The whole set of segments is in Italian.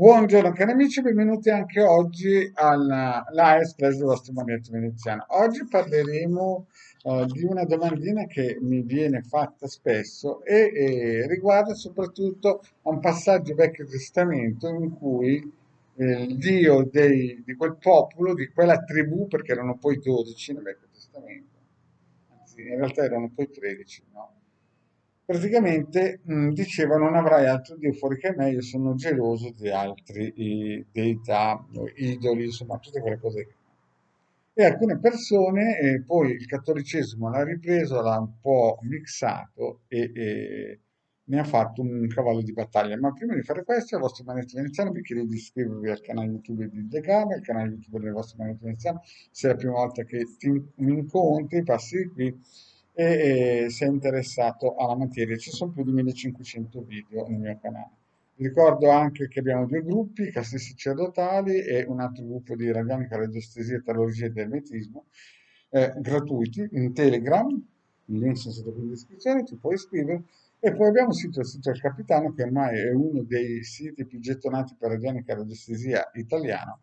Buongiorno cari amici, benvenuti anche oggi alla Espresso del vostro Magnetto Veneziano. Oggi parleremo di una domandina che mi viene fatta spesso e riguarda soprattutto un passaggio Vecchio Testamento in cui il Dio di quel popolo, di quella tribù, perché erano poi 12 nel Vecchio Testamento, anzi in realtà erano poi 13, no? Praticamente diceva non avrai altro Dio fuori che me, io sono geloso di altri deità, idoli, insomma tutte quelle cose. E alcune persone, poi il cattolicesimo l'ha ripreso, l'ha un po' mixato e ne ha fatto un cavallo di battaglia. Ma prima di fare questo, al vostro Manetti Veneziano vi chiedo di iscrivervi al canale YouTube di The Game, al canale YouTube del vostro Manetti Veneziano, se è la prima volta che mi incontri, passi di qui e sei interessato alla materia. Ci sono più di 1500 video nel mio canale. Vi ricordo anche che abbiamo due gruppi, casti sacerdotali e un altro gruppo di radionica, radiostesia, teologia ed ermetismo, gratuiti in Telegram, il link sono sotto qui in descrizione, ti puoi iscrivere. E poi abbiamo il sito del Capitano, che ormai è uno dei siti più gettonati per radionica e radiostesia italiano,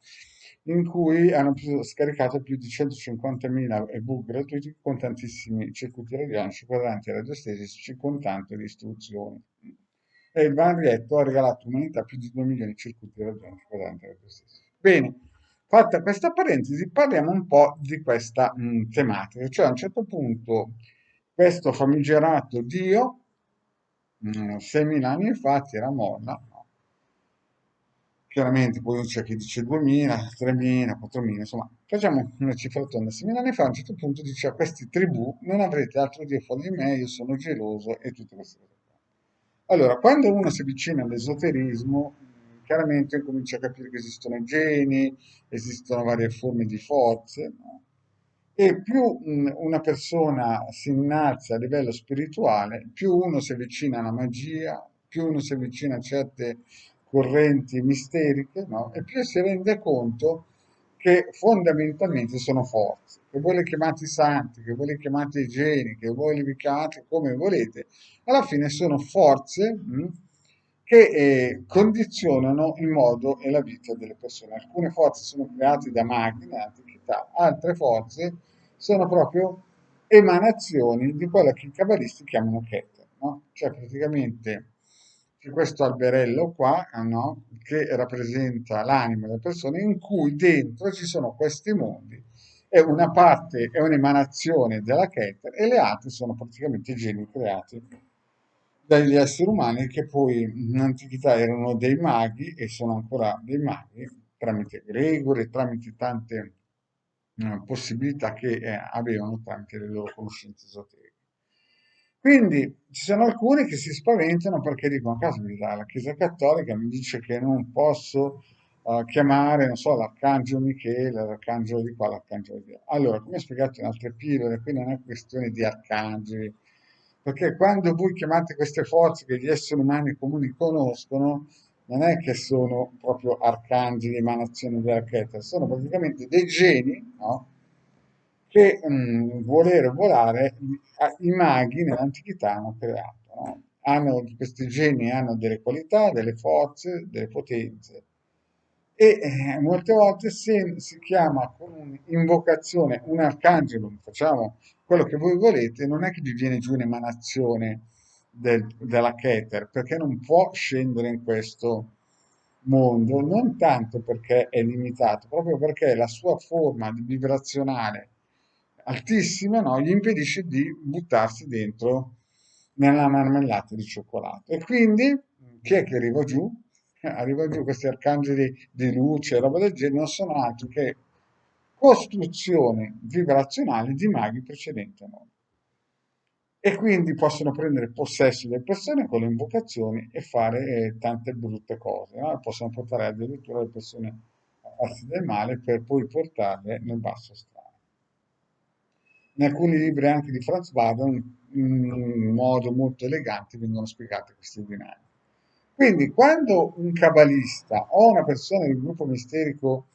in cui hanno scaricato più di 150.000 ebook gratuiti con tantissimi circuiti radionici, quadranti radiostesici, con tante di istruzioni. E il Van Rietto ha regalato all'umanità più di 2 milioni di circuiti radionici, quadranti radiostesici. Bene, fatta questa parentesi, parliamo un po' di questa tematica, cioè a un certo punto questo famigerato Dio, 6.000 anni fa, tira molla, no? Chiaramente poi c'è chi dice 2000, 3000, 4000, insomma, facciamo una cifra tonda. 6.000 anni fa a un certo punto dice a questi tribù non avrete altro Dio fuori di me, io sono geloso e tutte queste cose qua. Allora, quando uno si avvicina all'esoterismo, chiaramente comincia a capire che esistono geni, esistono varie forme di forze, no? E più una persona si innalza a livello spirituale, più uno si avvicina alla magia, più uno si avvicina a certe correnti misteriche, no? E più si rende conto che fondamentalmente sono forze, che voi le chiamate santi, che voi le chiamate geni, che voi le chiamate come volete, alla fine sono forze che condizionano il modo e la vita delle persone. Alcune forze sono create da maghi nell'antichità, altre forze sono proprio emanazioni di quello che i cabalisti chiamano Keter, no? Cioè praticamente c'è questo alberello qua, no? Che rappresenta l'anima delle persone, in cui dentro ci sono questi mondi e una parte è un'emanazione della Keter e le altre sono praticamente geni creati dagli esseri umani che poi in antichità erano dei maghi e sono ancora dei maghi tramite Gregori, tramite tante possibilità che avevano tramite le loro conoscenze esoteriche. Quindi ci sono alcuni che si spaventano perché dicono, caspita, la Chiesa Cattolica mi dice che non posso chiamare, non so, l'Arcangelo Michele, l'Arcangelo di qua, l'Arcangelo di là. Allora, come ho spiegato in altre pillole, qui non è questione di arcangeli, perché quando voi chiamate queste forze che gli esseri umani comuni conoscono, non è che sono proprio arcangeli, emanazioni della Keter, sono praticamente dei geni, no? Che volere volare i maghi nell'antichità hanno creato, no? Questi geni hanno delle qualità, delle forze, delle potenze e molte volte se si chiama con un'invocazione un arcangelo, facciamo quello che voi volete, non è che vi viene giù un'emanazione della Keter, perché non può scendere in questo mondo, non tanto perché è limitato, proprio perché la sua forma vibrazionale altissima, no, gli impedisce di buttarsi dentro nella marmellata di cioccolato. E quindi chi è che arriva giù? Arriva giù questi arcangeli di luce, roba del genere, non sono altro che costruzioni vibrazionali di maghi precedenti a noi. E quindi possono prendere possesso delle persone con le invocazioni e fare tante brutte cose, no? Possono portare addirittura le persone a farsi del male per poi portarle nel basso strano. In alcuni libri anche di Franz Bardon, in modo molto elegante, vengono spiegate queste dinamiche. Quindi, quando un cabalista o una persona del gruppo misterico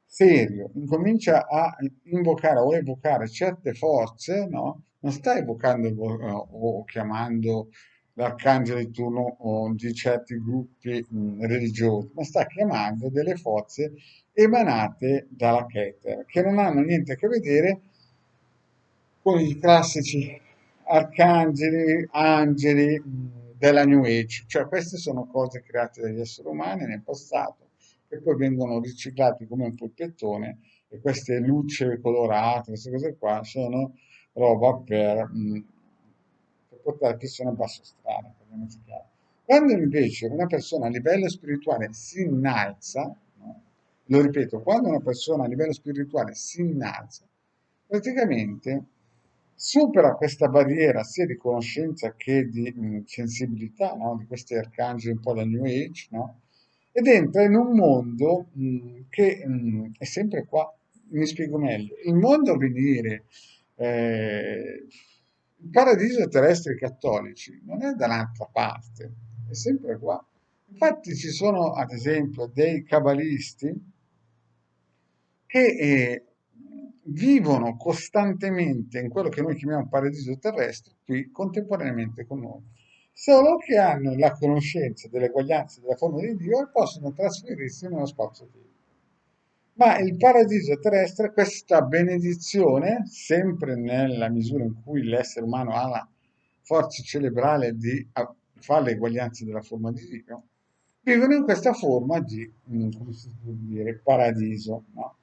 serio incomincia a invocare o evocare certe forze, no? Non sta evocando o chiamando l'arcangelo di turno o di certi gruppi religiosi, ma sta chiamando delle forze emanate dalla Keter, che non hanno niente a che vedere con i classici arcangeli, angeli della New Age, cioè queste sono cose create dagli esseri umani nel passato, che poi vengono riciclati come un polpettone, e queste luci colorate, queste cose qua, sono roba per portare persone a basso strano, parliamoci chiaro. Quando invece una persona a livello spirituale si innalza, no? Lo ripeto, quando una persona a livello spirituale si innalza, praticamente supera questa barriera sia di conoscenza che di sensibilità, no? Di questi arcangeli un po' da New Age, no? Ed entra in un mondo che è sempre qua. Mi spiego meglio. Il mondo a venire, il paradiso terrestre cattolici non è da un'altra parte, è sempre qua. Infatti ci sono, ad esempio, dei cabalisti che vivono costantemente in quello che noi chiamiamo paradiso terrestre, qui contemporaneamente con noi, solo che hanno la conoscenza dell'eguaglianza della forma di Dio e possono trasferirsi nello spazio-tempo. Ma il paradiso terrestre, questa benedizione, sempre nella misura in cui l'essere umano ha la forza cerebrale di fare l'eguaglianza della forma di Dio, vivono in questa forma di, come si può dire, paradiso, no?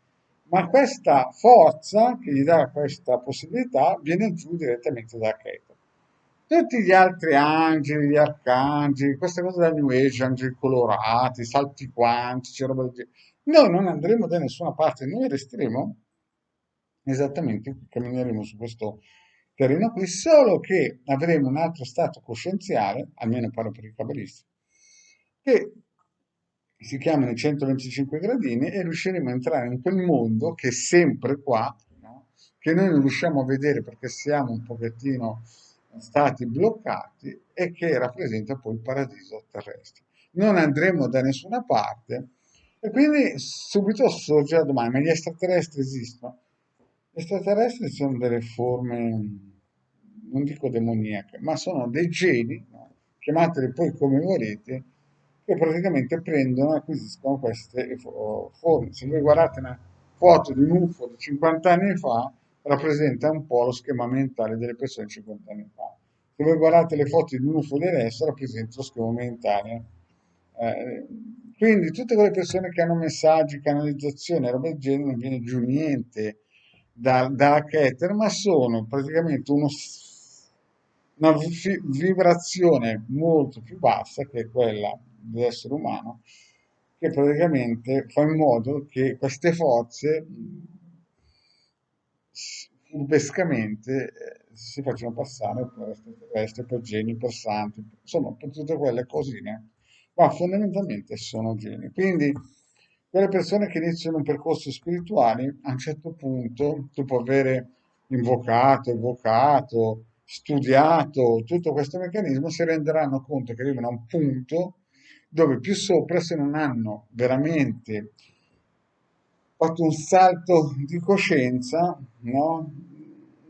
Ma questa forza che gli dà questa possibilità viene giù direttamente da Keter. Tutti gli altri angeli, gli arcangeli, queste cose da New Age, angeli colorati, salti quantici, roba del genere, noi non andremo da nessuna parte, noi resteremo esattamente, cammineremo su questo terreno qui, solo che avremo un altro stato coscienziale, almeno parlo per i cabalisti, che si chiamano i 125 gradini e riusciremo a entrare in quel mondo che è sempre qua, no? Che noi non riusciamo a vedere perché siamo un pochettino stati bloccati e che rappresenta poi il paradiso terrestre. Non andremo da nessuna parte e quindi subito sorge la domanda, ma gli extraterrestri esistono? Gli extraterrestri sono delle forme, non dico demoniache, ma sono dei geni, no? Chiamateli poi come volete, che praticamente prendono e acquisiscono queste forme. Se voi guardate una foto di un UFO di 50 anni fa, rappresenta un po' lo schema mentale delle persone 50 anni fa. Se voi guardate le foto di un UFO di adesso, rappresenta lo schema mentale. Eh, quindi tutte quelle persone che hanno messaggi, canalizzazione, roba del genere, non viene giù niente dalla Keter, ma sono praticamente una vibrazione molto più bassa che è quella dell'essere umano, che praticamente fa in modo che queste forze furbescamente si facciano passare per extraterrestri, per geni, per santi, insomma, per tutte quelle cosine, ma fondamentalmente sono geni. Quindi quelle persone che iniziano un percorso spirituale, a un certo punto, dopo aver invocato, evocato, studiato tutto questo meccanismo, si renderanno conto che arrivano a un punto dove più sopra, se non hanno veramente fatto un salto di coscienza, no?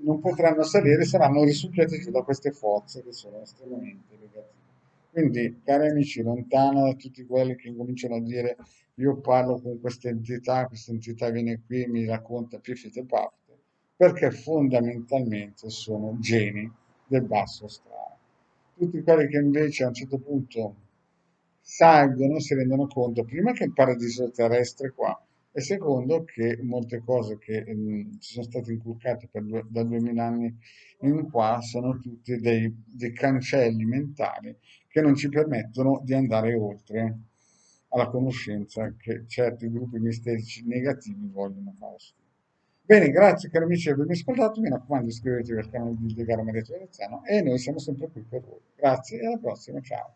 Non potranno salire, saranno risucchiati giù da queste forze che sono estremamente negative. Quindi, cari amici, lontano da tutti quelli che incominciano a dire io parlo con questa entità viene qui e mi racconta piffite e paffite, perché fondamentalmente sono geni del basso strano. Tutti quelli che invece a un certo punto salgono si rendono conto, prima che il paradiso terrestre è qua, e secondo che molte cose che ci sono state inculcate da 2000 anni in qua sono tutti dei cancelli mentali che non ci permettono di andare oltre alla conoscenza che certi gruppi misterici negativi vogliono farsi. Bene, grazie cari amici per avermi ascoltato, mi raccomando iscrivetevi al canale di De Caro Maria Veneziano e noi siamo sempre qui per voi. Grazie e alla prossima, ciao.